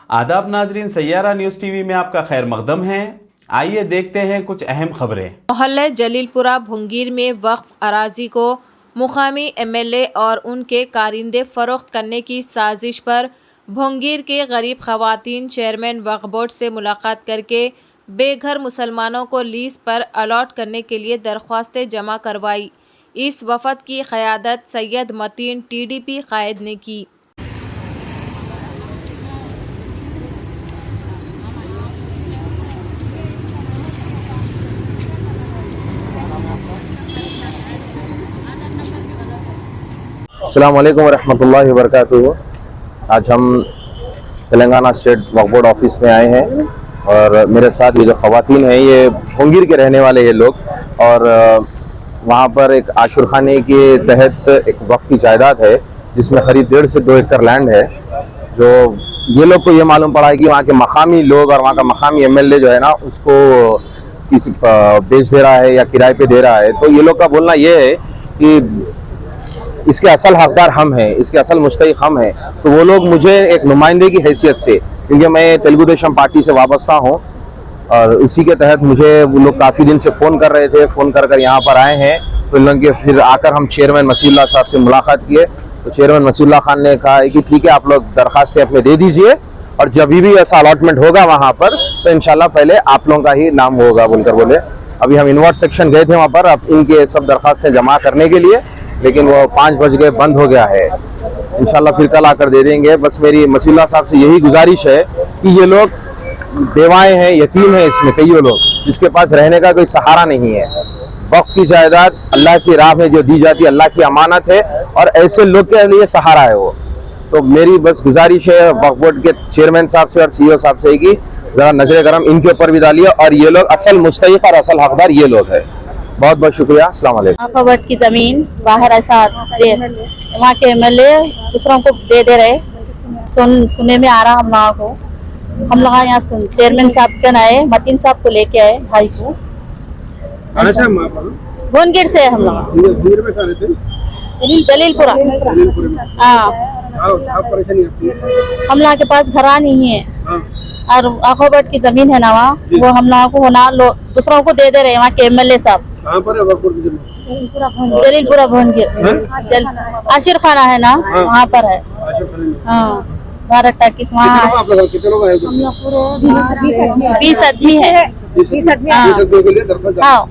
आदाब नाजरीन, Saiyaara news TV में आपका खैर मकदम है। आइए देखते हैं कुछ अहम खबरें। मोहल्ले जलीलपुरा भुंगीर में वक्फ अराजी को मुकामी एमएलए और उनके कारिंदे फरोख्त करने की साजिश पर भुंगीर के गरीब खवातीन चेयरमैन वक्फ बोर्ड से मुलाकात करके बेघर मुसलमानों को लीज पर अलॉट करने के लिए दरख्वास्तें जमा करवाई। इस वफद की क़यादत सैयद मतीन टीडीपी कायद ने की। अस्सलामुअलैकुम वरहमतुल्लाहि वबरकातुहू। आज हम तेलंगाना स्टेट वक्फ बोर्ड ऑफिस में आए हैं और मेरे साथ ये जो ख़वातीन हैं ये भुंगीर के रहने वाले ये लोग, और वहाँ पर एक आशुरखाने के तहत एक वक्फ की जायदाद है जिसमें करीब 1.5 से 2 एकड़ लैंड है। जो ये लोग को ये मालूम पड़ा है कि वहाँ के मकामी लोग और वहाँ का मकामी एमएलए जो है ना उसको किसी बेच दे रहा है या किराए पे दे रहा है। तो ये लोग का बोलना ये है कि इसके असल हकदार हम हैं, इसके असल मुस्तहिक हम हैं। तो वो लोग मुझे एक नुमाइंदे की हैसियत से, क्योंकि मैं तेलुगु देशम पार्टी से वाबस्ता हूँ और उसी के तहत मुझे वो लोग काफ़ी दिन से फ़ोन कर रहे थे, फ़ोन कर यहाँ पर आए हैं। तो इन लोगों के फिर आकर हम चेयरमैन मसीहुल्लाह साहब से मुलाकात किए। तो चेयरमैन मसीहुल्लाह खान ने कहा है कि ठीक है, आप लोग दरख्वास्तें अपने दे दीजिए और जब भी ऐसा अलॉटमेंट होगा वहाँ पर तो इंशाल्लाह पहले आप लोगों का ही नाम होगा बोलकर बोले। अभी हम इन्वर्ट सेक्शन गए थे वहाँ पर अब इनके सब दरख्वास्तें जमा करने के लिए, लेकिन वो 5 बज गए, बंद हो गया है। इंशाल्लाह फिर कल आकर दे देंगे। बस मेरी मसीहुल्लाह साहब से यही गुजारिश है कि ये लोग बेवाएं हैं, यतीम हैं, इसमें कई लोग जिसके पास रहने का कोई सहारा नहीं है। वक्फ की जायदाद अल्लाह की राह में जो दी जाती है अल्लाह की अमानत है और ऐसे लोग के लिए सहारा है वो। तो मेरी बस गुजारिश है वक्फ बोर्ड के चेयरमैन साहब से और सीईओ साहब से कि ज़रा नजर करम इनके ऊपर भी डालिए और ये लोग असल मुस्तहिक और असल हकदार ये लोग हैं। बहुत बहुत शुक्रिया। अस्सलाम वालेकुम। वक्फ बोर्ड की जमीन बाहर ऐसा वहाँ के एमएलए दूसरों को दे रहे सुनने में आ रहा। हम लोगों को हम लोग यहाँ चेयरमैन साहब के आए, मतीन साहब को लेके आए, भाई को भुंगीर से हम लोग जलीलपुरा। हाँ, हम लोग के पास घरा नहीं है और वक्फ बोर्ड की जमीन है ना वहाँ, वो हम लोगों को ना दूसरों को दे रहे हैं। वहाँ के एमएलए साहब जलीलपुरा भुंगीर आशिर खाना है ना वहाँ पर है। हाँ, भारत टाकिस वहाँ है। हम लोग पूरे 20 आदमी है। 20 आदमी। हाँ,